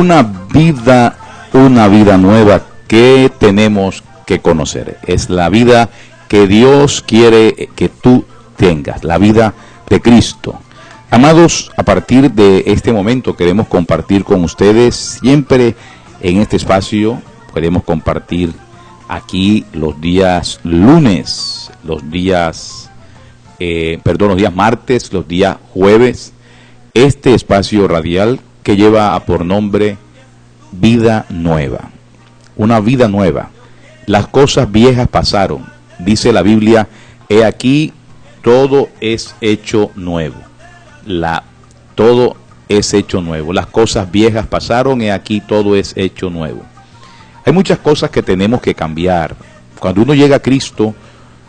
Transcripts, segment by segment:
una vida nueva que tenemos que conocer. Es la vida que Dios quiere que tú tengas, la vida de Cristo. Amados, a partir de este momento queremos compartir con ustedes, siempre en este espacio, queremos compartir aquí los días lunes, los días martes, los días jueves, este espacio radial que lleva por nombre Vida Nueva. Una vida nueva. Las cosas viejas pasaron. Dice la Biblia, he aquí, todo es hecho nuevo. Todo es hecho nuevo. Las cosas viejas pasaron, he aquí, todo es hecho nuevo. Hay muchas cosas que tenemos que cambiar. Cuando uno llega a Cristo,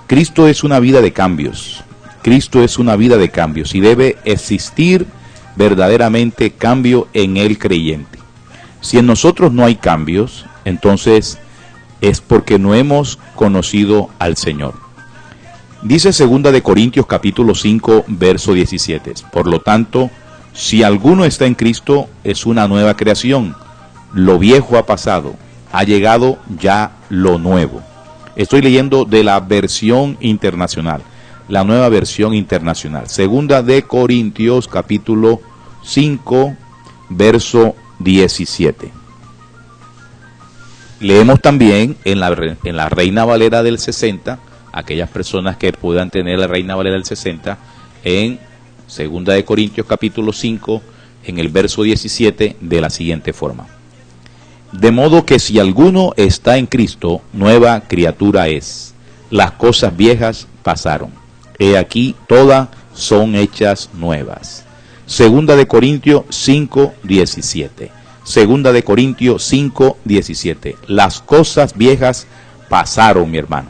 Cristo es una vida de cambios. Cristo es una vida de cambios y debe existir verdaderamente cambio en el creyente. Si en nosotros no hay cambios, entonces es porque no hemos conocido al Señor. Dice 2 de Corintios capítulo 5, verso 17. Por lo tanto, si alguno está en Cristo, es una nueva creación. Lo viejo ha pasado, ha llegado ya lo nuevo. Estoy leyendo de la versión internacional, la nueva versión internacional. 2 de Corintios capítulo 5, verso 17. Leemos también en la Reina Valera del 60, aquellas personas que puedan tener la Reina Valera del 60, en 2 de Corintios capítulo 5, en el verso 17, de la siguiente forma. De modo que si alguno está en Cristo, nueva criatura es. Las cosas viejas pasaron. He aquí, todas son hechas nuevas. 2 de Corintios 5, 17. 2 de Corintios 5, 17. Las cosas viejas pasaron, mi hermano.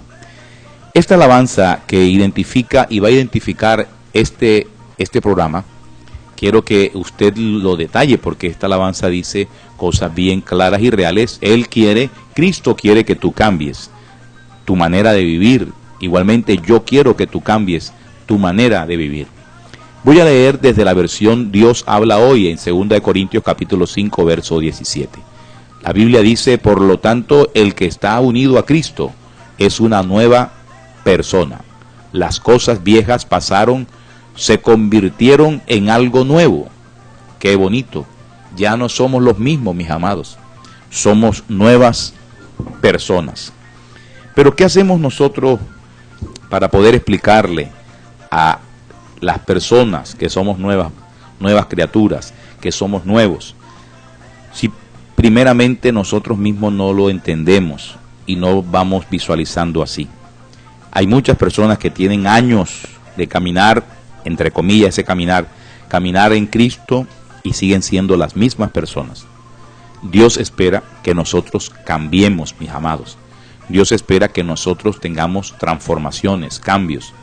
Esta alabanza que identifica y va a identificar este programa, quiero que usted lo detalle, porque esta alabanza dice cosas bien claras y reales. Cristo quiere que tú cambies tu manera de vivir. Igualmente yo quiero que tú cambies tu manera de vivir. Voy a leer desde la versión Dios habla hoy en 2 de Corintios capítulo 5, verso 17. La Biblia dice, por lo tanto, el que está unido a Cristo es una nueva persona. Las cosas viejas pasaron, se convirtieron en algo nuevo. Qué bonito. Ya no somos los mismos, mis amados. Somos nuevas personas. Pero ¿qué hacemos nosotros para poder explicarle a las personas que somos nuevas criaturas, que somos nuevos, si primeramente nosotros mismos no lo entendemos y no vamos visualizando así? Hay muchas personas que tienen años de caminar, entre comillas, ese caminar en Cristo, y siguen siendo las mismas personas. Dios espera que nosotros cambiemos, mis amados. Dios espera que nosotros tengamos transformaciones, cambios.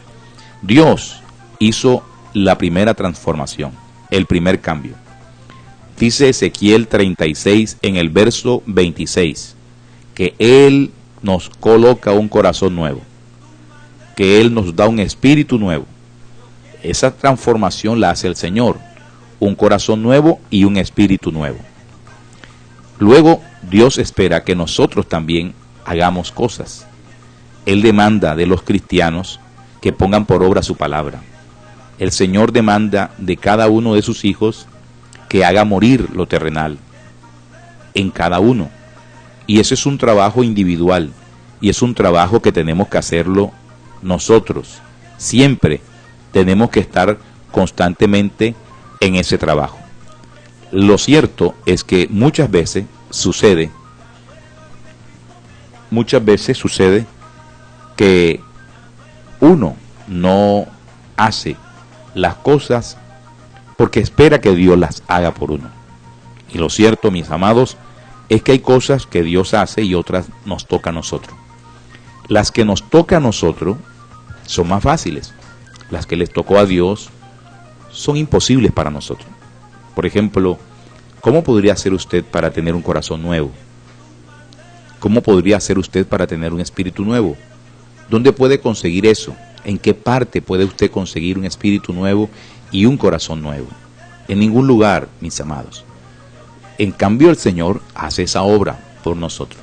Dios hizo la primera transformación, el primer cambio. Dice Ezequiel 36 en el verso 26, que Él nos coloca un corazón nuevo, que Él nos da un espíritu nuevo. Esa transformación la hace el Señor, un corazón nuevo y un espíritu nuevo. Luego, Dios espera que nosotros también hagamos cosas. Él demanda de los cristianos que pongan por obra su palabra. El Señor demanda de cada uno de sus hijos que haga morir lo terrenal en cada uno. Y ese es un trabajo individual, y es un trabajo que tenemos que hacerlo nosotros. Siempre tenemos que estar constantemente en ese trabajo. Lo cierto es que muchas veces sucede que uno no hace las cosas porque espera que Dios las haga por uno. Y lo cierto, mis amados, es que hay cosas que Dios hace y otras nos toca a nosotros. Las que nos toca a nosotros son más fáciles. Las que les tocó a Dios son imposibles para nosotros. Por ejemplo, ¿cómo podría hacer usted para tener un corazón nuevo? ¿Cómo podría hacer usted para tener un espíritu nuevo? ¿Dónde puede conseguir eso? ¿En qué parte puede usted conseguir un espíritu nuevo y un corazón nuevo? En ningún lugar, mis amados. En cambio, el Señor hace esa obra por nosotros.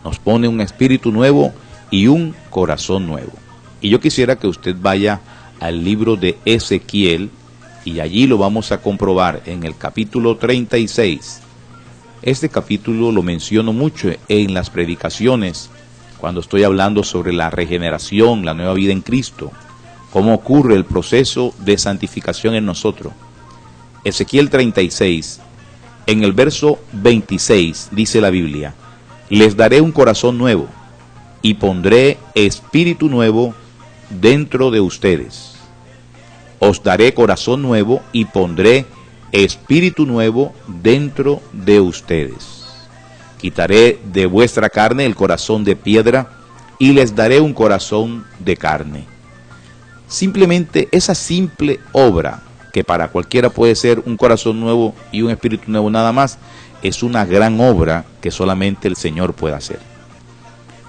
Nos pone un espíritu nuevo y un corazón nuevo. Y yo quisiera que usted vaya al libro de Ezequiel, y allí lo vamos a comprobar en el capítulo 36. Este capítulo lo menciono mucho en las predicaciones, cuando estoy hablando sobre la regeneración, la nueva vida en Cristo, cómo ocurre el proceso de santificación en nosotros. Ezequiel 36, en el verso 26, dice la Biblia: les daré un corazón nuevo y pondré espíritu nuevo dentro de ustedes. Os daré corazón nuevo y pondré espíritu nuevo dentro de ustedes. Quitaré de vuestra carne el corazón de piedra y les daré un corazón de carne. Simplemente esa simple obra, que para cualquiera puede ser un corazón nuevo y un espíritu nuevo nada más, es una gran obra que solamente el Señor puede hacer.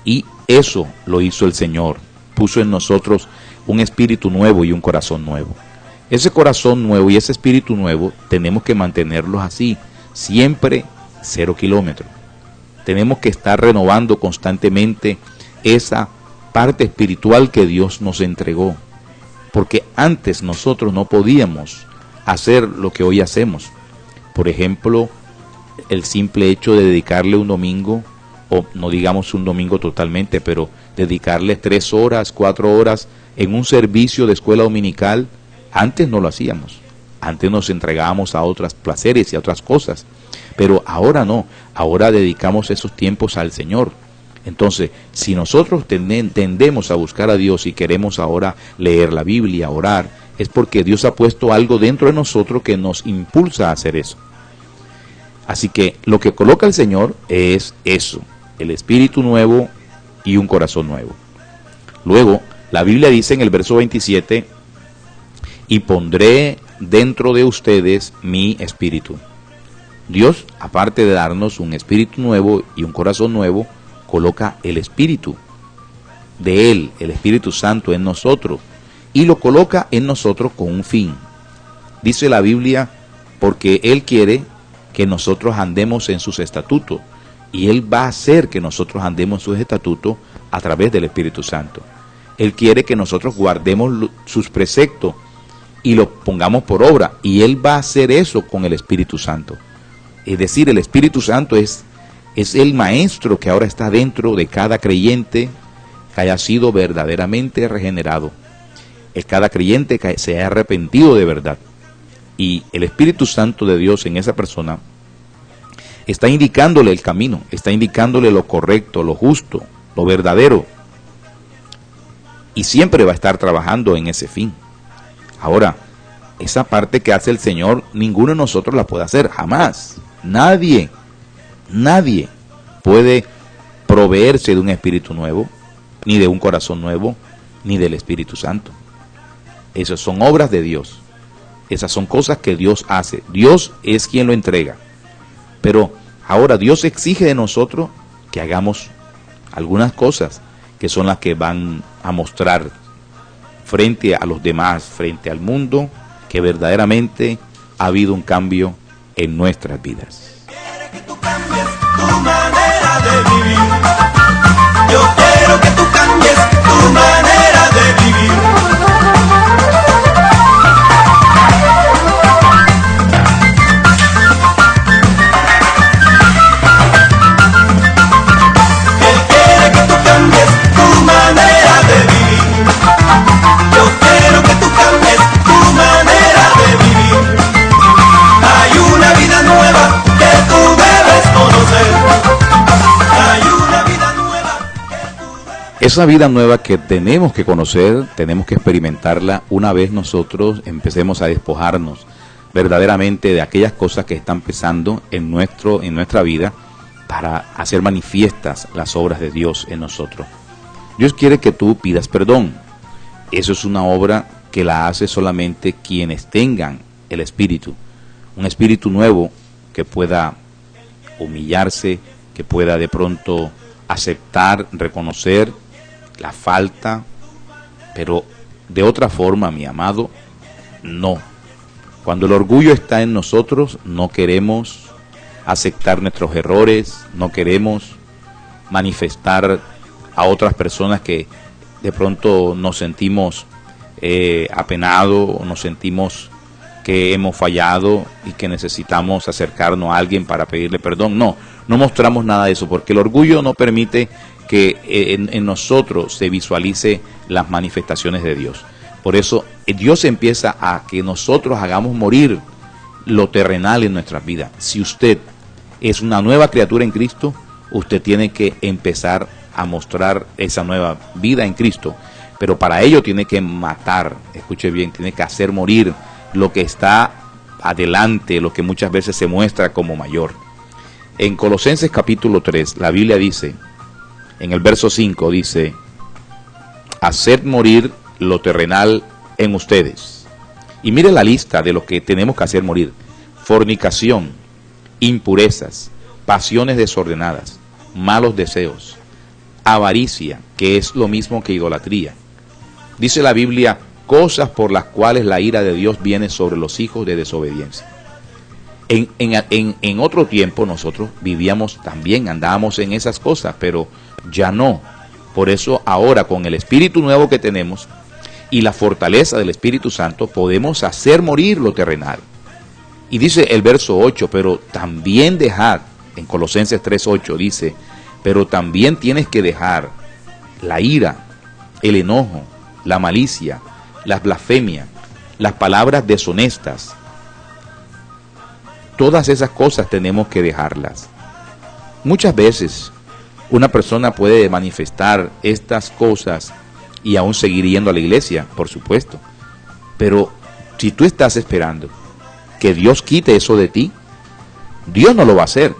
Y eso lo hizo el Señor. Puso en nosotros un espíritu nuevo y un corazón nuevo. Ese corazón nuevo y ese espíritu nuevo tenemos que mantenerlos así, siempre 0 kilómetros. Tenemos que estar renovando constantemente esa parte espiritual que Dios nos entregó. Porque antes nosotros no podíamos hacer lo que hoy hacemos. Por ejemplo, el simple hecho de dedicarle un domingo, o no digamos un domingo totalmente, pero dedicarle 3 horas, 4 horas en un servicio de escuela dominical, antes no lo hacíamos. Antes nos entregábamos a otros placeres y a otras cosas, pero ahora no, ahora dedicamos esos tiempos al Señor. Entonces, si nosotros tendemos a buscar a Dios y queremos ahora leer la Biblia, orar, es porque Dios ha puesto algo dentro de nosotros que nos impulsa a hacer eso. Así que lo que coloca el Señor es eso, el espíritu nuevo y un corazón nuevo. Luego, la Biblia dice en el verso 27, y pondré dentro de ustedes mi espíritu. Dios, aparte de darnos un espíritu nuevo y un corazón nuevo, coloca el espíritu de Él, el Espíritu Santo en nosotros, y lo coloca en nosotros con un fin. Dice la Biblia, porque Él quiere que nosotros andemos en sus estatutos, y Él va a hacer que nosotros andemos en sus estatutos a través del Espíritu Santo. Él quiere que nosotros guardemos sus preceptos y los pongamos por obra, y Él va a hacer eso con el Espíritu Santo. Es decir, el Espíritu Santo es el maestro que ahora está dentro de cada creyente que haya sido verdaderamente regenerado. Es cada creyente que se haya arrepentido de verdad. Y el Espíritu Santo de Dios en esa persona está indicándole el camino, está indicándole lo correcto, lo justo, lo verdadero. Y siempre va a estar trabajando en ese fin. Ahora, esa parte que hace el Señor, ninguno de nosotros la puede hacer, jamás. Nadie puede proveerse de un espíritu nuevo, ni de un corazón nuevo, ni del Espíritu Santo. Esas son obras de Dios. Esas son cosas que Dios hace. Dios es quien lo entrega. Pero ahora Dios exige de nosotros que hagamos algunas cosas que son las que van a mostrar frente a los demás, frente al mundo, que verdaderamente ha habido un cambio en nuestras vidas. Quiero que tú cambies tu manera de vivir. Yo quiero que tú cambies tu manera de vivir. Él quiere que tú cambies tu manera de vivir. Yo quiero que tú cambies tu manera de vivir. Hay una vida nueva que tú debes conocer. Hay una vida nueva que tú debes... Esa vida nueva que tenemos que conocer, tenemos que experimentarla una vez nosotros empecemos a despojarnos verdaderamente de aquellas cosas que están pesando en nuestra vida, para hacer manifiestas las obras de Dios en nosotros. Dios quiere que tú pidas perdón. Eso es una obra que la hace solamente quienes tengan el Espíritu. Un espíritu nuevo que pueda humillarse, que pueda de pronto aceptar, reconocer la falta, pero de otra forma, mi amado, no. Cuando el orgullo está en nosotros, no queremos aceptar nuestros errores, no queremos manifestar a otras personas que de pronto nos sentimos apenados, o nos sentimos que hemos fallado y que necesitamos acercarnos a alguien para pedirle perdón. No mostramos nada de eso, porque el orgullo no permite que en nosotros se visualice las manifestaciones de Dios. Por eso Dios empieza a que nosotros hagamos morir lo terrenal en nuestras vidas. Si usted es una nueva criatura en Cristo, usted tiene que empezar a mostrar esa nueva vida en Cristo. Pero para ello tiene que matar, escuche bien, tiene que hacer morir lo que está adelante, lo que muchas veces se muestra como mayor. En Colosenses capítulo 3, la Biblia dice, en el verso 5 dice, haced morir lo terrenal en ustedes. Y mire la lista de lo que tenemos que hacer morir: fornicación, impurezas, pasiones desordenadas, malos deseos, avaricia, que es lo mismo que idolatría. Dice la Biblia, cosas por las cuales la ira de Dios viene sobre los hijos de desobediencia. En otro tiempo nosotros vivíamos también, andábamos en esas cosas, pero ya no. Por eso ahora, con el Espíritu nuevo que tenemos y la fortaleza del Espíritu Santo, podemos hacer morir lo terrenal. Y dice el verso 8, pero también dejad, en Colosenses 3:8 dice, pero también tienes que dejar la ira, el enojo, la malicia, las blasfemias, las palabras deshonestas. Todas esas cosas tenemos que dejarlas. Muchas veces una persona puede manifestar estas cosas y aún seguir yendo a la iglesia, por supuesto. Pero si tú estás esperando que Dios quite eso de ti, Dios no lo va a hacer,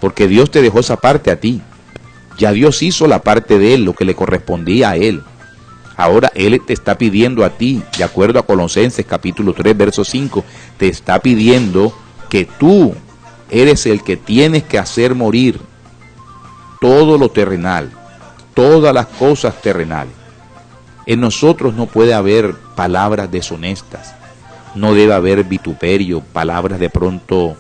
porque Dios te dejó esa parte a ti. Ya Dios hizo la parte de Él, lo que le correspondía a Él. Ahora Él te está pidiendo a ti, de acuerdo a Colosenses capítulo 3, verso 5, te está pidiendo que tú eres el que tienes que hacer morir todo lo terrenal, todas las cosas terrenales. En nosotros no puede haber palabras deshonestas, no debe haber vituperio, palabras de pronto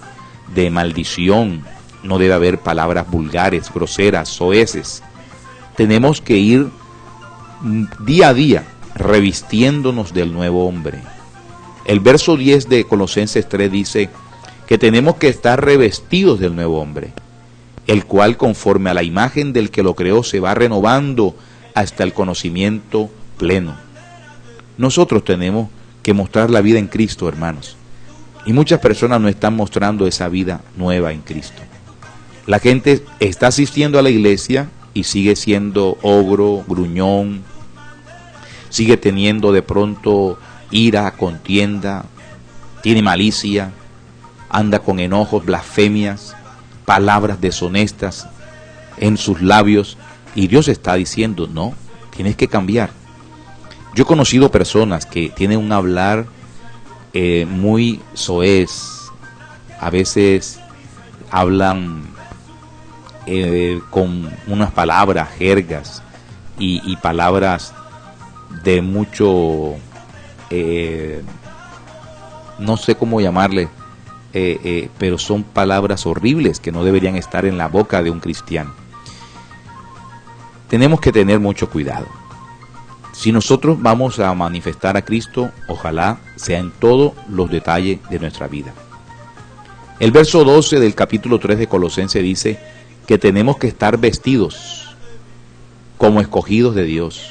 de maldición, no debe haber palabras vulgares, groseras, soeces. Tenemos que ir día a día revistiéndonos del nuevo hombre. El verso 10 de Colosenses 3 dice que tenemos que estar revestidos del nuevo hombre, el cual conforme a la imagen del que lo creó se va renovando hasta el conocimiento pleno. Nosotros tenemos que mostrar la vida en Cristo, hermanos, y muchas personas no están mostrando esa vida nueva en Cristo. La gente está asistiendo a la iglesia y sigue siendo ogro, gruñón, sigue teniendo de pronto ira, contienda, tiene malicia, anda con enojos, blasfemias, palabras deshonestas en sus labios, y Dios está diciendo, no, tienes que cambiar. Yo he conocido personas que tienen un hablar muy soez, a veces hablan con unas palabras, jergas y palabras de mucho, no sé cómo llamarle, pero son palabras horribles que no deberían estar en la boca de un cristiano. Tenemos que tener mucho cuidado. Si nosotros vamos a manifestar a Cristo, ojalá sea en todos los detalles de nuestra vida. El verso 12 del capítulo 3 de Colosenses dice que tenemos que estar vestidos como escogidos de Dios,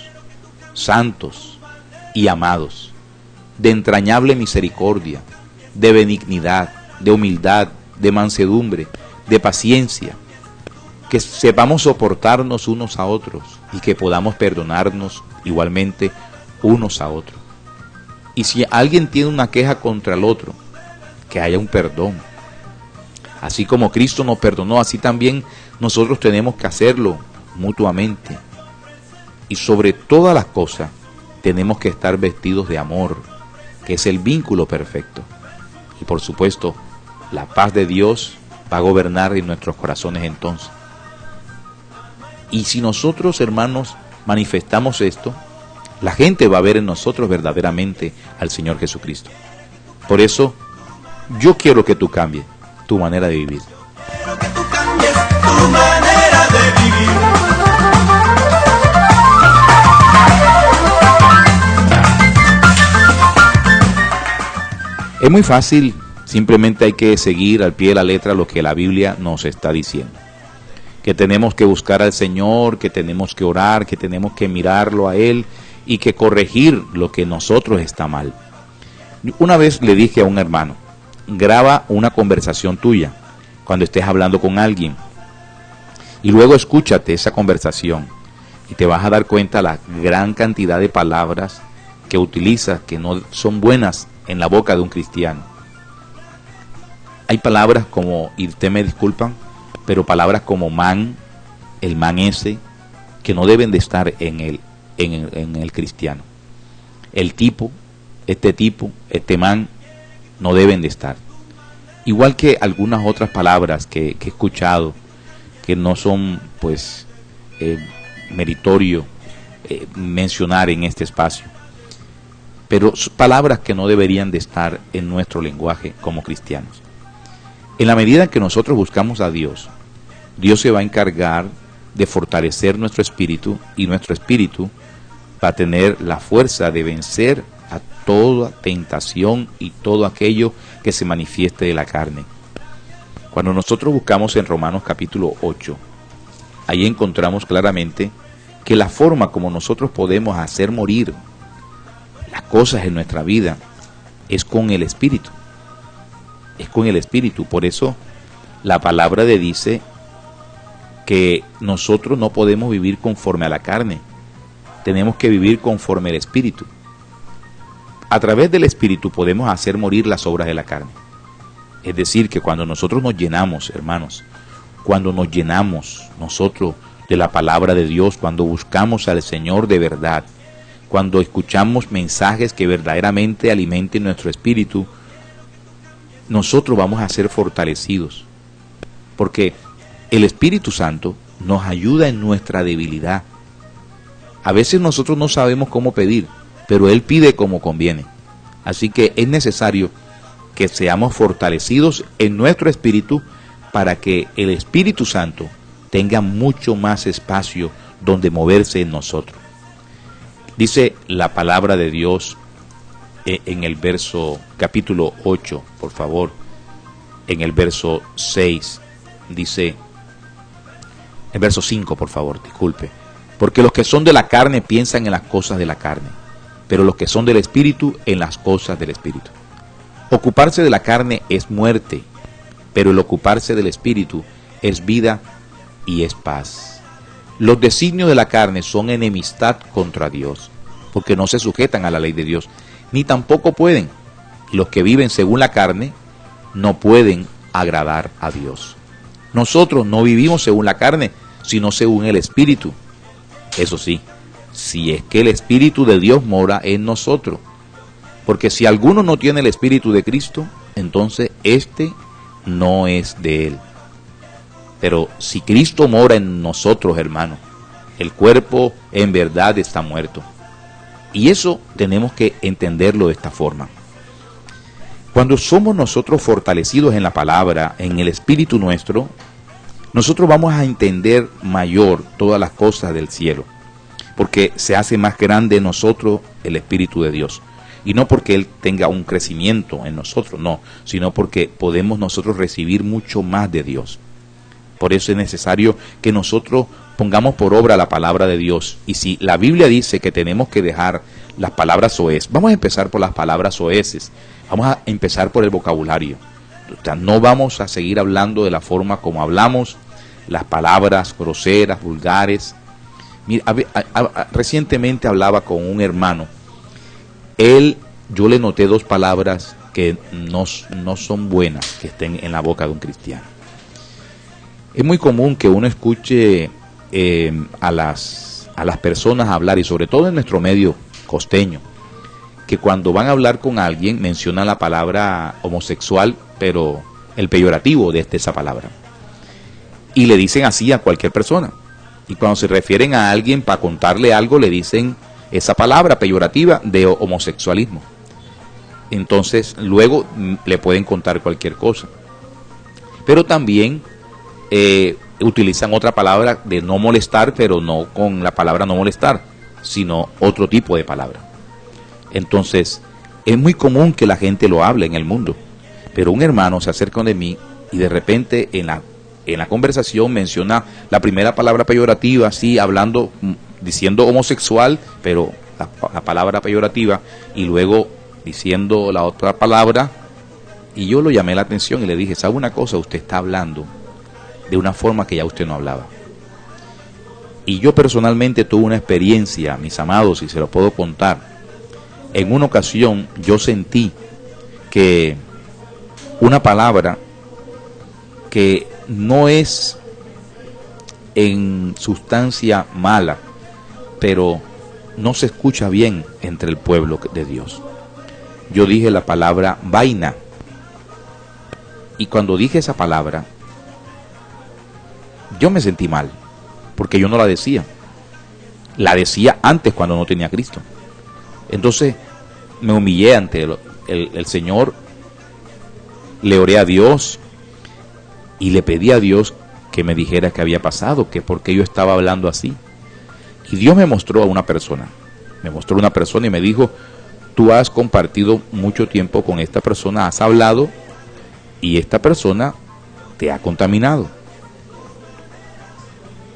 santos y amados, de entrañable misericordia, de benignidad, de humildad, de mansedumbre, de paciencia, que sepamos soportarnos unos a otros y que podamos perdonarnos igualmente unos a otros. Y si alguien tiene una queja contra el otro, que haya un perdón. Así como Cristo nos perdonó, así también nosotros tenemos que hacerlo mutuamente. Y sobre todas las cosas, tenemos que estar vestidos de amor, que es el vínculo perfecto. Y por supuesto, la paz de Dios va a gobernar en nuestros corazones entonces. Y si nosotros, hermanos, manifestamos esto, la gente va a ver en nosotros verdaderamente al Señor Jesucristo. Por eso, yo quiero que tú cambies. tu manera de vivir. Quiero que tú cambies tu manera de vivir. Es muy fácil, simplemente hay que seguir al pie de la letra lo que la Biblia nos está diciendo. Que tenemos que buscar al Señor, que tenemos que orar, que tenemos que mirarlo a Él y que corregir lo que nosotros está mal. Una vez le dije a un hermano, graba una conversación tuya cuando estés hablando con alguien y luego escúchate esa conversación y te vas a dar cuenta la gran cantidad de palabras que utilizas que no son buenas en la boca de un cristiano. Hay palabras como, y ustedes me disculpan, pero palabras como man, el man ese, que no deben de estar en el cristiano. El tipo, este man, no deben de estar. Igual que algunas otras palabras que he escuchado, que no son pues meritorio mencionar en este espacio. Pero palabras que no deberían de estar en nuestro lenguaje como cristianos. En la medida en que nosotros buscamos a Dios, Dios se va a encargar de fortalecer nuestro espíritu y nuestro espíritu va a tener la fuerza de vencer a toda tentación y todo aquello que se manifieste de la carne. Cuando nosotros buscamos en Romanos capítulo 8, ahí encontramos claramente que la forma como nosotros podemos hacer morir las cosas en nuestra vida es con el Espíritu. Es con el Espíritu. Por eso la palabra dice que nosotros no podemos vivir conforme a la carne. Tenemos que vivir conforme al Espíritu. A través del Espíritu podemos hacer morir las obras de la carne. Es decir, que cuando nosotros nos llenamos, hermanos, cuando nos llenamos nosotros de la palabra de Dios, cuando buscamos al Señor de verdad, cuando escuchamos mensajes que verdaderamente alimenten nuestro espíritu, nosotros vamos a ser fortalecidos. Porque el Espíritu Santo nos ayuda en nuestra debilidad. A veces nosotros no sabemos cómo pedir, pero Él pide como conviene. Así que es necesario que seamos fortalecidos en nuestro espíritu para que el Espíritu Santo tenga mucho más espacio donde moverse en nosotros. Dice la palabra de Dios en el verso capítulo 8, por favor, en el verso 6, dice, el verso 5, por favor, disculpe, porque los que son de la carne piensan en las cosas de la carne, pero los que son del Espíritu en las cosas del Espíritu. Ocuparse de la carne es muerte, pero el ocuparse del Espíritu es vida y es paz. Los designios de la carne son enemistad contra Dios, porque no se sujetan a la ley de Dios, ni tampoco pueden. Los que viven según la carne no pueden agradar a Dios. Nosotros no vivimos según la carne, sino según el Espíritu. Eso sí, si es que el Espíritu de Dios mora en nosotros. Porque si alguno no tiene el Espíritu de Cristo, entonces este no es de Él. Pero si Cristo mora en nosotros, hermanos, el cuerpo en verdad está muerto. Y eso tenemos que entenderlo de esta forma. Cuando somos nosotros fortalecidos en la palabra, en el espíritu nuestro, nosotros vamos a entender mayor todas las cosas del cielo. Porque se hace más grande en nosotros el Espíritu de Dios. Y no porque Él tenga un crecimiento en nosotros, no, sino porque podemos nosotros recibir mucho más de Dios. Por eso es necesario que nosotros pongamos por obra la palabra de Dios. Y si la Biblia dice que tenemos que dejar las palabras soez, vamos a empezar por las palabras soeces. Vamos a empezar por el vocabulario. O sea, no vamos a seguir hablando de la forma como hablamos, las palabras groseras, vulgares. Mira, recientemente hablaba con un hermano. Yo le noté dos palabras que no son buenas que estén en la boca de un cristiano. Es muy común que uno escuche a las personas hablar, y sobre todo en nuestro medio costeño, que cuando van a hablar con alguien mencionan la palabra homosexual, pero el peyorativo de esa palabra. Y le dicen así a cualquier persona. Y cuando se refieren a alguien para contarle algo, le dicen esa palabra peyorativa de homosexualismo. Entonces, luego le pueden contar cualquier cosa. Pero también utilizan otra palabra de no molestar, pero no con la palabra no molestar, sino otro tipo de palabra. Entonces, es muy común que la gente lo hable en el mundo, pero un hermano se acerca de mí y de repente en la conversación menciona la primera palabra peyorativa, así hablando, diciendo homosexual, pero la palabra peyorativa, y luego diciendo la otra palabra, y yo lo llamé la atención y le dije, ¿sabe una cosa? Usted está hablando de una forma que ya usted no hablaba. Y yo personalmente tuve una experiencia, mis amados, y se lo puedo contar. En una ocasión yo sentí que una palabra que no es en sustancia mala, pero no se escucha bien entre el pueblo de Dios. Yo dije la palabra vaina. Y cuando dije esa palabra, yo me sentí mal, porque yo no la decía. La decía antes cuando no tenía a Cristo. Entonces me humillé ante el Señor, le oré a Dios y le pedí a Dios que me dijera qué había pasado, que por qué yo estaba hablando así. Y Dios me mostró a una persona, y me dijo, tú has compartido mucho tiempo con esta persona, has hablado y esta persona te ha contaminado.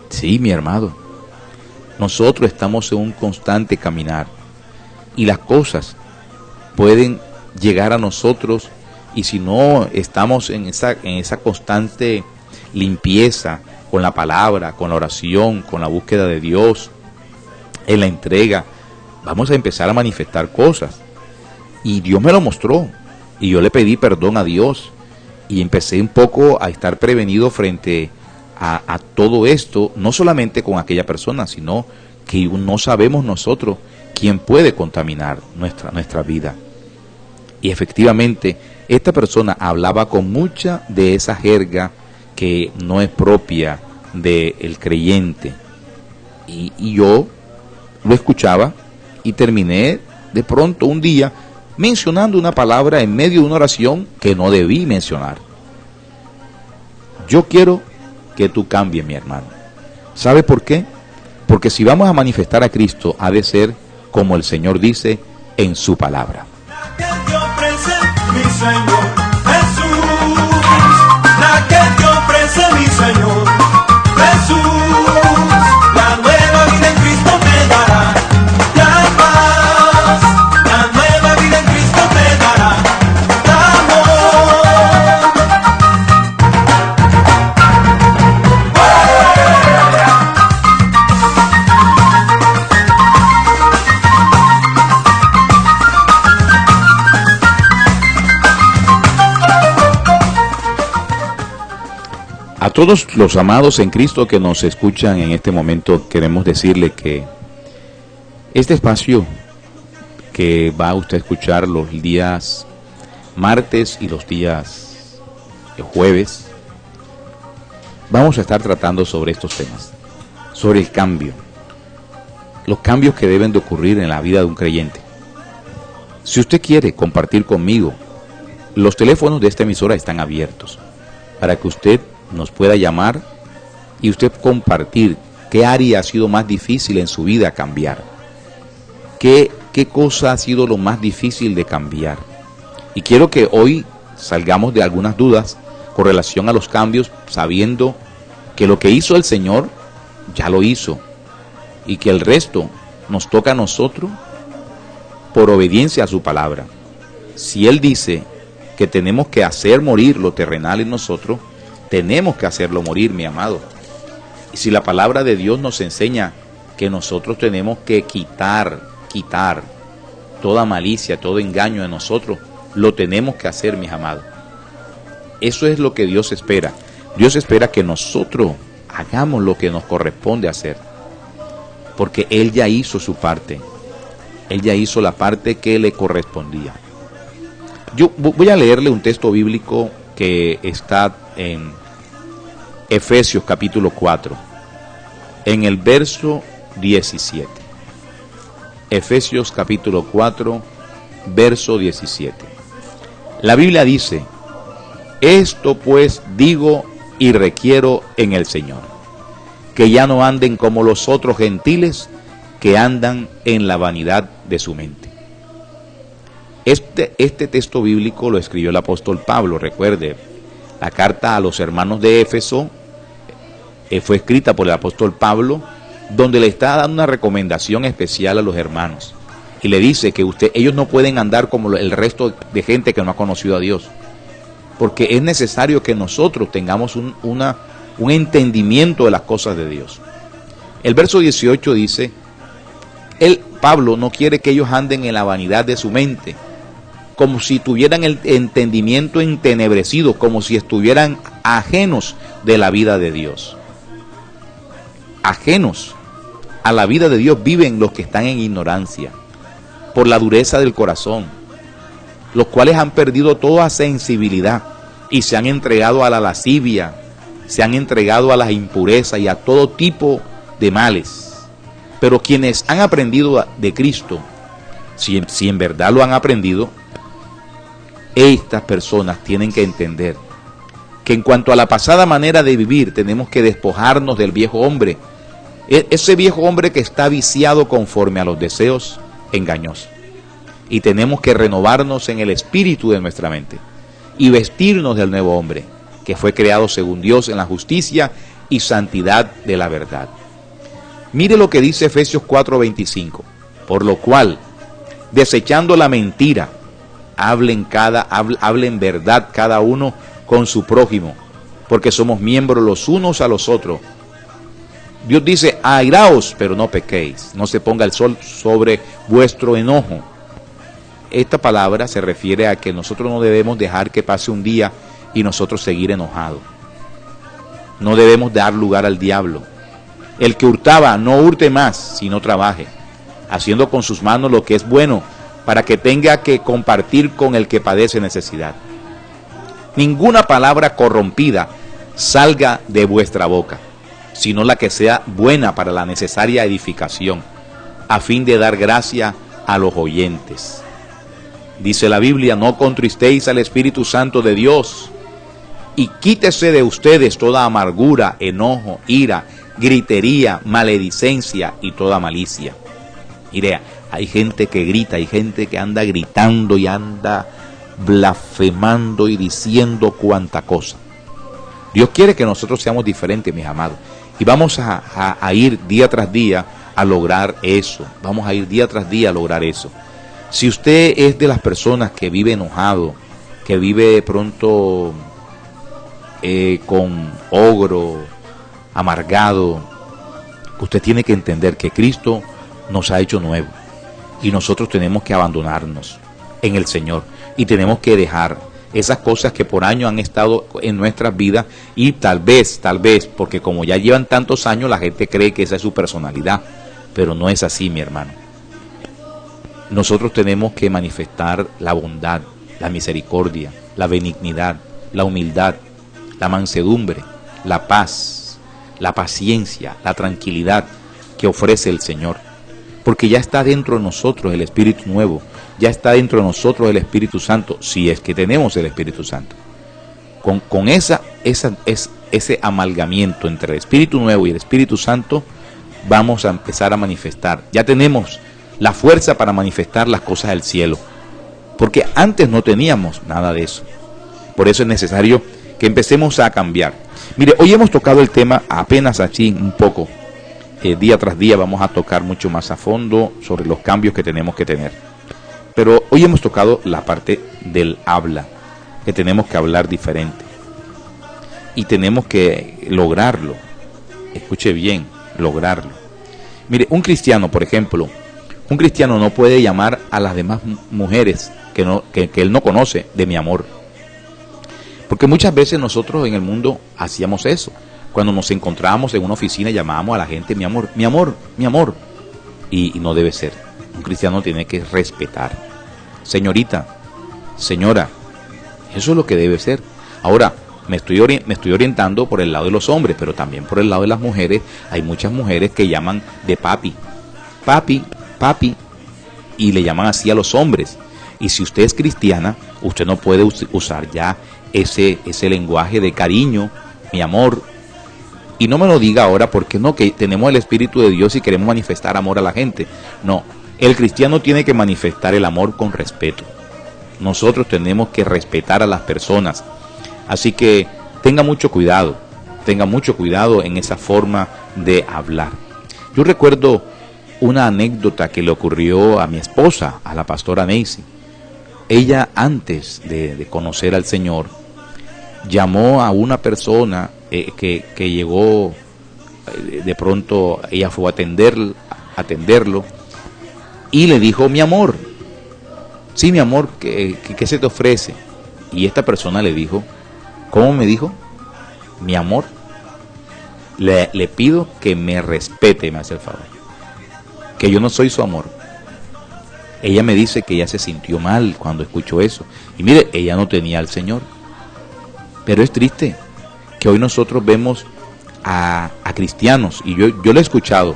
Sí, mi hermano, nosotros estamos en un constante caminar y las cosas pueden llegar a nosotros, y si no estamos en esa constante limpieza con la palabra, con la oración, con la búsqueda de Dios, en la entrega, vamos a empezar a manifestar cosas. Y Dios me lo mostró y yo le pedí perdón a Dios y empecé un poco a estar prevenido frente a todo esto, no solamente con aquella persona, sino que no sabemos nosotros quién puede contaminar nuestra vida. Y efectivamente, esta persona hablaba con mucha de esa jerga que no es propia del creyente. Y yo lo escuchaba y terminé de pronto un día mencionando una palabra en medio de una oración que no debí mencionar. Yo quiero que tú cambies, mi hermano. ¿Sabe por qué? Porque si vamos a manifestar a Cristo, ha de ser como el Señor dice en su palabra. La que te ofrece mi Señor Jesús, la que te ofrece mi Señor Jesús, la nueva vida en Cristo te dará la paz, la nueva vida en Cristo te dará amor. A todos los amados en Cristo que nos escuchan en este momento, queremos decirle que este espacio que va usted a escuchar los días martes y los días jueves, vamos a estar tratando sobre estos temas, sobre el cambio, los cambios que deben de ocurrir en la vida de un creyente. Si usted quiere compartir conmigo, los teléfonos de esta emisora están abiertos para que usted nos pueda llamar y usted compartir qué área ha sido más difícil en su vida cambiar, qué cosa ha sido lo más difícil de cambiar. Y quiero que hoy salgamos de algunas dudas con relación a los cambios, sabiendo que lo que hizo el Señor ya lo hizo y que el resto nos toca a nosotros por obediencia a su palabra. Si Él dice que tenemos que hacer morir lo terrenal en nosotros, tenemos que hacerlo morir, mi amado. Y si la palabra de Dios nos enseña que nosotros tenemos que quitar toda malicia, todo engaño de nosotros, lo tenemos que hacer, mis amados. Eso es lo que Dios espera. Dios espera que nosotros hagamos lo que nos corresponde hacer, porque Él ya hizo su parte. Él ya hizo la parte que le correspondía. Yo voy a leerle un texto bíblico que está en Efesios capítulo 4, en el verso 17. Efesios capítulo 4, verso 17. La Biblia dice: Esto pues digo y requiero en el Señor, que ya no anden como los otros gentiles que andan en la vanidad de su mente. Este texto bíblico lo escribió el apóstol Pablo. Recuerde, la carta a los hermanos de Éfeso fue escrita por el apóstol Pablo, donde le está dando una recomendación especial a los hermanos. Y le dice que ellos no pueden andar como el resto de gente que no ha conocido a Dios. Porque es necesario que nosotros tengamos un entendimiento de las cosas de Dios. El verso 18 dice, Pablo no quiere que ellos anden en la vanidad de su mente, como si tuvieran el entendimiento entenebrecido, como si estuvieran ajenos de la vida de Dios. Ajenos a la vida de Dios viven los que están en ignorancia, por la dureza del corazón, los cuales han perdido toda sensibilidad y se han entregado a la lascivia, se han entregado a las impurezas y a todo tipo de males. Pero quienes han aprendido de Cristo, si en verdad lo han aprendido, estas personas tienen que entender que en cuanto a la pasada manera de vivir, tenemos que despojarnos del viejo hombre, ese viejo hombre que está viciado conforme a los deseos engañosos. Y tenemos que renovarnos en el espíritu de nuestra mente y vestirnos del nuevo hombre, que fue creado según Dios en la justicia y santidad de la verdad. Mire lo que dice Efesios 4:25. Por lo cual, desechando la mentira, hablen verdad cada uno con su prójimo, porque somos miembros los unos a los otros. Dios dice, airaos, pero no pequéis, no se ponga el sol sobre vuestro enojo. Esta palabra se refiere a que nosotros no debemos dejar que pase un día y nosotros seguir enojados. No debemos dar lugar al diablo. El que hurtaba, no hurte más, sino trabaje, haciendo con sus manos lo que es bueno, para que tenga que compartir con el que padece necesidad. Ninguna palabra corrompida salga de vuestra boca, sino la que sea buena para la necesaria edificación, a fin de dar gracia a los oyentes. Dice la Biblia, no contristéis al Espíritu Santo de Dios, y quítese de ustedes toda amargura, enojo, ira, gritería, maledicencia y toda malicia. Mire, hay gente que grita, hay gente que anda gritando y anda blasfemando y diciendo cuanta cosa. Dios quiere que nosotros seamos diferentes, mis amados, y vamos a ir día tras día a lograr eso. Vamos a ir día tras día a lograr eso. Si usted es de las personas que vive enojado, que vive de pronto con ogro, amargado, usted tiene que entender que Cristo nos ha hecho nuevo y nosotros tenemos que abandonarnos en el Señor y tenemos que dejar esas cosas que por años han estado en nuestras vidas y tal vez, porque como ya llevan tantos años, la gente cree que esa es su personalidad, pero no es así, mi hermano. Nosotros tenemos que manifestar la bondad, la misericordia, la benignidad, la humildad, la mansedumbre, la paz, la paciencia, la tranquilidad que ofrece el Señor. Porque ya está dentro de nosotros el Espíritu Nuevo, ya está dentro de nosotros el Espíritu Santo, si es que tenemos el Espíritu Santo. Con ese amalgamiento entre el Espíritu Nuevo y el Espíritu Santo, vamos a empezar a manifestar. Ya tenemos la fuerza para manifestar las cosas del cielo, porque antes no teníamos nada de eso. Por eso es necesario que empecemos a cambiar. Mire, hoy hemos tocado el tema apenas así un poco. Día tras día vamos a tocar mucho más a fondo sobre los cambios que tenemos que tener. Pero hoy hemos tocado la parte del habla, que tenemos que hablar diferente. Y tenemos que lograrlo. Escuche bien, lograrlo. Mire, un cristiano, por ejemplo, un cristiano no puede llamar a las demás mujeres que él no conoce de mi amor. Porque muchas veces nosotros en el mundo hacíamos eso. Cuando nos encontrábamos en una oficina llamábamos a la gente mi amor, mi amor, mi amor. Y no debe ser. Un cristiano tiene que respetar. Señorita, señora, eso es lo que debe ser. Ahora, me estoy orientando por el lado de los hombres, pero también por el lado de las mujeres. Hay muchas mujeres que llaman de papi, papi, papi, y le llaman así a los hombres. Y si usted es cristiana, Usted no puede usar ya ese lenguaje de cariño, mi amor. Y no me lo diga ahora porque no, que tenemos el Espíritu de Dios y queremos manifestar amor a la gente. No, el cristiano tiene que manifestar el amor con respeto. Nosotros tenemos que respetar a las personas. Así que tenga mucho cuidado en esa forma de hablar. Yo recuerdo una anécdota que le ocurrió a mi esposa, a la pastora Neisy. Ella, antes de conocer al Señor, llamó a una persona que llegó, de pronto ella fue a atenderlo y le dijo: mi amor, sí, mi amor, ¿qué se te ofrece? Y esta persona le dijo: ¿cómo me dijo? Mi amor, le pido que me respete, me hace el favor, que yo no soy su amor. Ella me dice que ella se sintió mal cuando escuchó eso. Y mire, ella no tenía al Señor. Pero es triste que hoy nosotros vemos a cristianos, y yo lo he escuchado,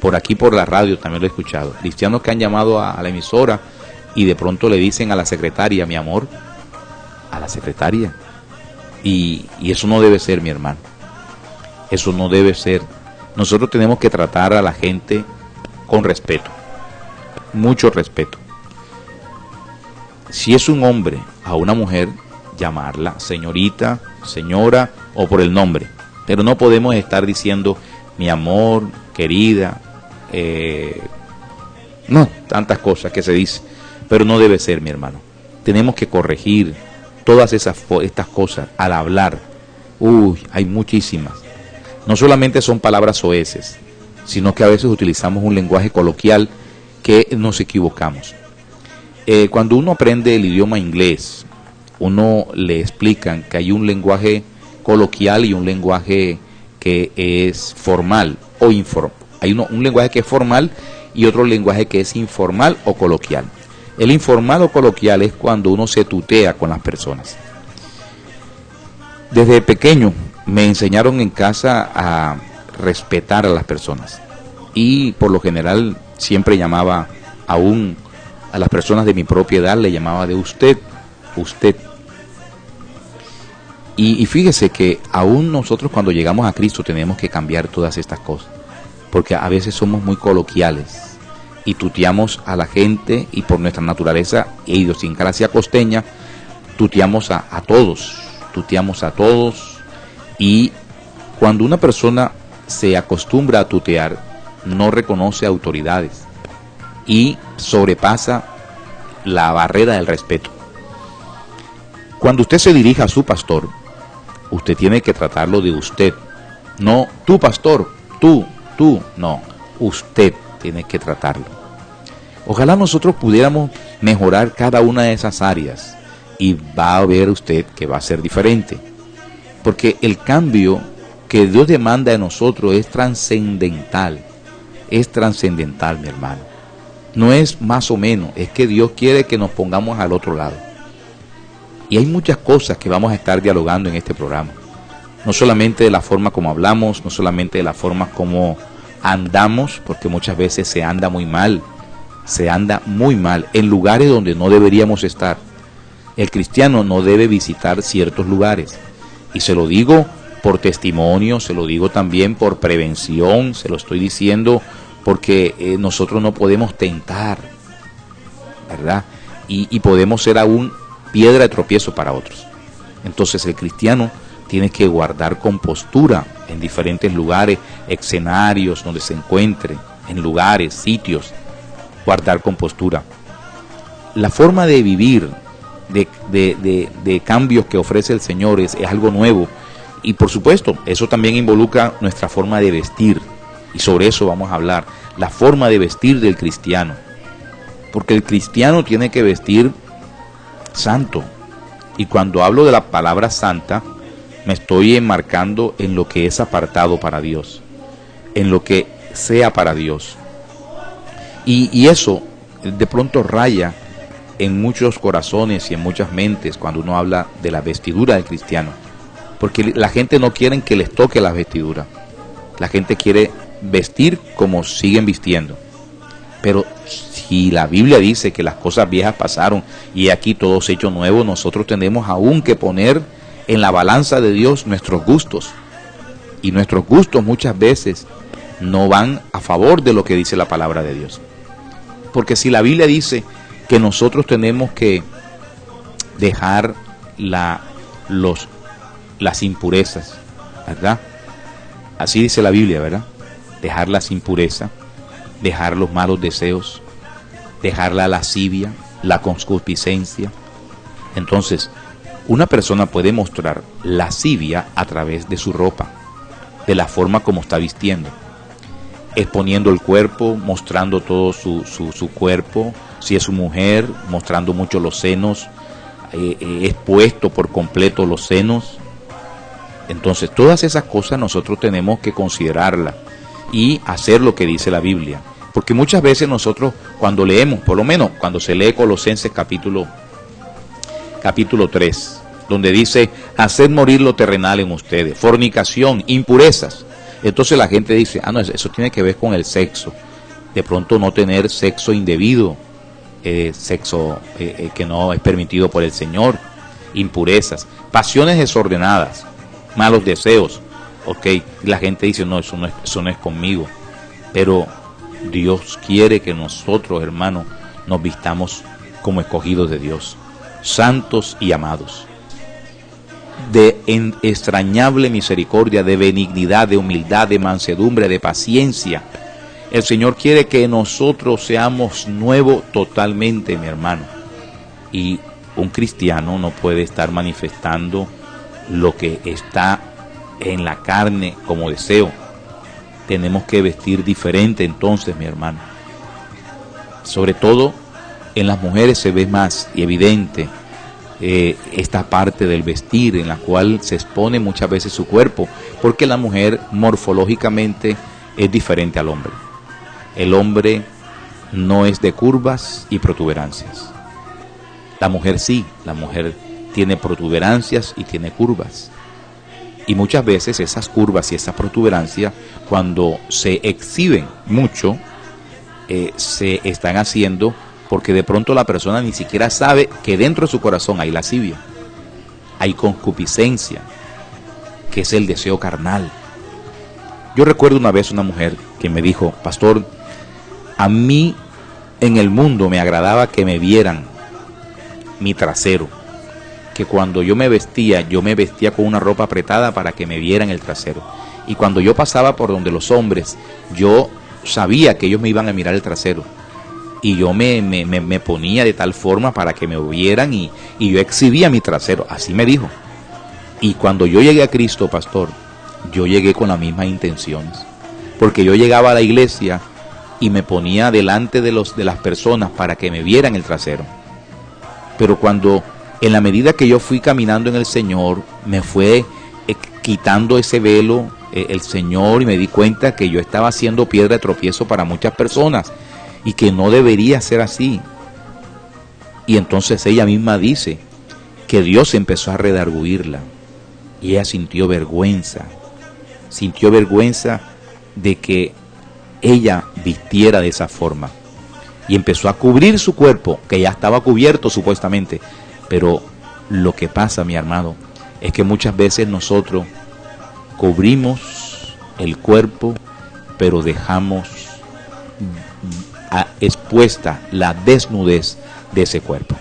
por aquí por la radio también lo he escuchado, cristianos que han llamado a la emisora y de pronto le dicen a la secretaria: mi amor, a la secretaria. Y eso no debe ser, mi hermano. Eso no debe ser. Nosotros tenemos que tratar a la gente con respeto, mucho respeto. Si es un hombre a una mujer, llamarla señorita, señora o por el nombre, pero no podemos estar diciendo mi amor, querida, no, tantas cosas que se dice, pero no debe ser, mi hermano. Tenemos que corregir todas estas cosas al hablar. Hay muchísimas. No solamente son palabras soeces, sino que a veces utilizamos un lenguaje coloquial que nos equivocamos. Cuando uno aprende el idioma inglés, uno le explican que hay un lenguaje coloquial y un lenguaje que es formal o informal. Hay un lenguaje que es formal y otro lenguaje que es informal o coloquial. El informal o coloquial es cuando uno se tutea con las personas. Desde pequeño me enseñaron en casa a respetar a las personas y por lo general siempre llamaba a las personas de mi propia edad, le llamaba de usted. Y fíjese que aún nosotros cuando llegamos a Cristo tenemos que cambiar todas estas cosas, porque a veces somos muy coloquiales y tuteamos a la gente, y por nuestra naturaleza e idiosincrasia costeña tuteamos a todos, y cuando una persona se acostumbra a tutear, no reconoce autoridades y sobrepasa la barrera del respeto. Cuando usted se dirija a su pastor, usted tiene que tratarlo de usted, no tu pastor, tú, no, usted tiene que tratarlo. Ojalá nosotros pudiéramos mejorar cada una de esas áreas y va a ver usted que va a ser diferente, porque el cambio que Dios demanda de nosotros es trascendental, mi hermano. No es más o menos, es que Dios quiere que nos pongamos al otro lado. Y hay muchas cosas que vamos a estar dialogando en este programa. No solamente de la forma como hablamos, no solamente de la forma como andamos, porque muchas veces se anda muy mal en lugares donde no deberíamos estar. El cristiano no debe visitar ciertos lugares. Y se lo digo por testimonio, se lo digo también por prevención, se lo estoy diciendo porque nosotros no podemos tentar, ¿verdad? Y podemos ser aún piedra de tropiezo para otros. Entonces el cristiano tiene que guardar compostura en diferentes lugares, escenarios donde se encuentre, en lugares, sitios, guardar compostura. La forma de vivir, de cambios que ofrece el Señor es algo nuevo, y por supuesto eso también involucra nuestra forma de vestir, y sobre eso vamos a hablar, la forma de vestir del cristiano, porque el cristiano tiene que vestir santo, y cuando hablo de la palabra santa me estoy enmarcando en lo que es apartado para Dios, en lo que sea para Dios, y eso de pronto raya en muchos corazones y en muchas mentes cuando uno habla de la vestidura del cristiano, porque la gente no quiere que les toque la vestidura, la gente quiere vestir como siguen vistiendo, pero si la Biblia dice que las cosas viejas pasaron y aquí todo se ha hecho nuevo, nosotros tenemos aún que poner en la balanza de Dios nuestros gustos. Y nuestros gustos muchas veces no van a favor de lo que dice la palabra de Dios. Porque si la Biblia dice que nosotros tenemos que dejar las impurezas, ¿verdad? Así dice la Biblia, ¿verdad? Dejar las impurezas, dejar los malos deseos, dejar la lascivia, la concupiscencia. Entonces, una persona puede mostrar lascivia a través de su ropa, de la forma como está vistiendo, exponiendo el cuerpo, mostrando todo su cuerpo. Si es mujer, mostrando mucho los senos, expuesto por completo los senos. Entonces, todas esas cosas nosotros tenemos que considerarlas y hacer lo que dice la Biblia. Porque muchas veces nosotros cuando leemos, por lo menos cuando se lee Colosenses capítulo 3, donde dice, haced morir lo terrenal en ustedes, fornicación, impurezas. Entonces la gente dice, no, eso tiene que ver con el sexo. De pronto no tener sexo indebido, sexo que no es permitido por el Señor, impurezas, pasiones desordenadas, malos deseos. Ok, la gente dice, no, eso no es conmigo. Pero Dios quiere que nosotros, hermanos, nos vistamos como escogidos de Dios, santos y amados, de entrañable misericordia, de benignidad, de humildad, de mansedumbre, de paciencia. El Señor quiere que nosotros seamos nuevos totalmente, mi hermano. Y un cristiano no puede estar manifestando lo que está en la carne como deseo. Tenemos que vestir diferente entonces, mi hermano. Sobre todo en las mujeres se ve más y evidente esta parte del vestir en la cual se expone muchas veces su cuerpo, porque la mujer morfológicamente es diferente al hombre. El hombre no es de curvas y protuberancias. La mujer sí, la mujer tiene protuberancias y tiene curvas. Y muchas veces esas curvas y esas protuberancias, cuando se exhiben mucho, se están haciendo porque de pronto la persona ni siquiera sabe que dentro de su corazón hay lascivia, hay concupiscencia, que es el deseo carnal. Yo recuerdo una vez una mujer que me dijo, pastor, a mí en el mundo me agradaba que me vieran mi trasero, que cuando yo me vestía con una ropa apretada para que me vieran el trasero. Y cuando yo pasaba por donde los hombres, yo sabía que ellos me iban a mirar el trasero. Y yo me ponía de tal forma para que me vieran y yo exhibía mi trasero. Así me dijo. Y cuando yo llegué a Cristo, pastor, yo llegué con las mismas intenciones. Porque yo llegaba a la iglesia y me ponía delante de las personas para que me vieran el trasero. Pero cuando, en la medida que yo fui caminando en el Señor, me fue quitando ese velo el Señor y me di cuenta que yo estaba haciendo piedra de tropiezo para muchas personas y que no debería ser así. Y entonces ella misma dice que Dios empezó a redarguirla y ella sintió vergüenza de que ella vistiera de esa forma y empezó a cubrir su cuerpo, que ya estaba cubierto supuestamente. Pero lo que pasa, mi hermano, es que muchas veces nosotros cubrimos el cuerpo, pero dejamos expuesta la desnudez de ese cuerpo.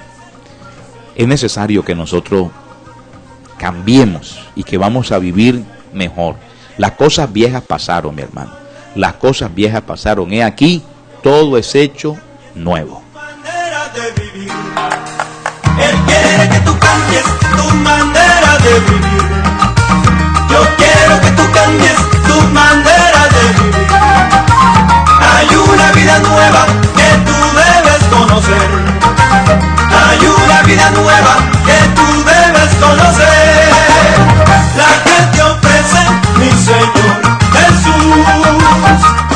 Es necesario que nosotros cambiemos y que vamos a vivir mejor. Las cosas viejas pasaron, mi hermano. Las cosas viejas pasaron. He aquí, todo es hecho nuevo. Él quiere que tú cambies tu manera de vivir. Yo quiero que tú cambies tu manera de vivir. Hay una vida nueva que tú debes conocer. Hay una vida nueva que tú debes conocer. La que te ofrece mi Señor Jesús.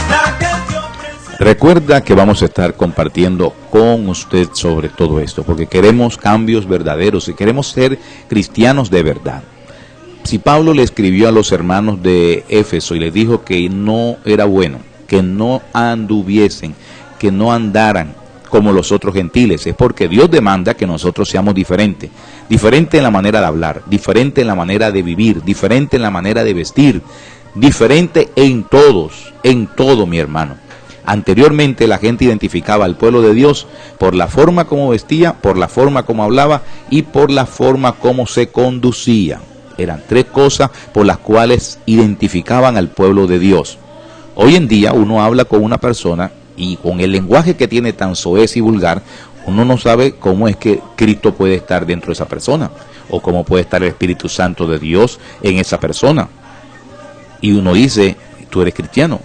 La que te ofrece... Recuerda que vamos a estar compartiendo con usted sobre todo esto, porque queremos cambios verdaderos y queremos ser cristianos de verdad. Si Pablo le escribió a los hermanos de Éfeso y les dijo que no era bueno, que no anduviesen, que no andaran como los otros gentiles. Es porque Dios demanda que nosotros seamos diferentes. Diferente en la manera de hablar, diferente en la manera de vivir, diferente en la manera de vestir, diferente en todo, mi hermano. Anteriormente la gente identificaba al pueblo de Dios por la forma como vestía, por la forma como hablaba y por la forma como se conducía. Eran tres cosas por las cuales identificaban al pueblo de Dios. Hoy en día uno habla con una persona y con el lenguaje que tiene tan soez y vulgar, uno no sabe cómo es que Cristo puede estar dentro de esa persona o cómo puede estar el Espíritu Santo de Dios en esa persona. Y uno dice, tú eres cristiano,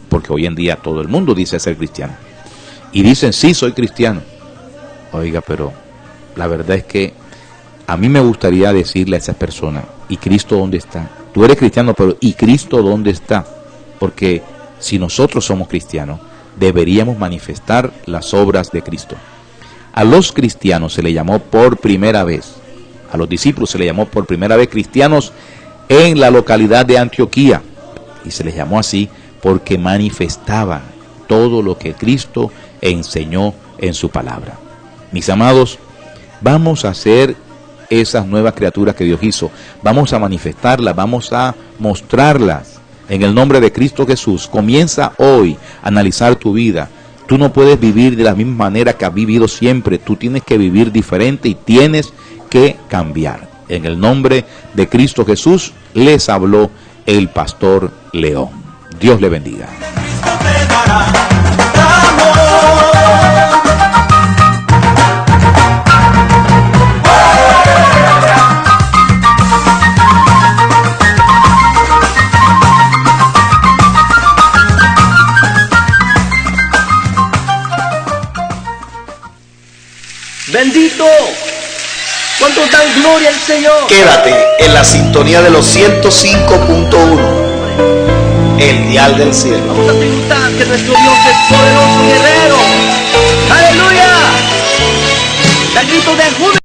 porque hoy en día todo el mundo dice ser cristiano. Y dicen, sí, soy cristiano. Oiga, pero la verdad es que a mí me gustaría decirle a esas personas, ¿y Cristo dónde está? Tú eres cristiano, pero ¿y Cristo dónde está? Porque si nosotros somos cristianos, deberíamos manifestar las obras de Cristo. A los cristianos se le llamó por primera vez, a los discípulos se le llamó por primera vez cristianos en la localidad de Antioquía. Y se les llamó así porque manifestaban todo lo que Cristo enseñó en su palabra. Mis amados, vamos a ser esas nuevas criaturas que Dios hizo. Vamos a manifestarlas, vamos a mostrarlas en el nombre de Cristo Jesús. Comienza hoy a analizar tu vida. Tú no puedes vivir de la misma manera que has vivido siempre. Tú tienes que vivir diferente y tienes que cambiar. En el nombre de Cristo Jesús les habló el pastor León. Dios le bendiga. Bendito. ¿Cuántos dan gloria al Señor? Quédate en la sintonía de los 105.1, el dial del cielo. Vamos a tributar que nuestro Dios es poderoso.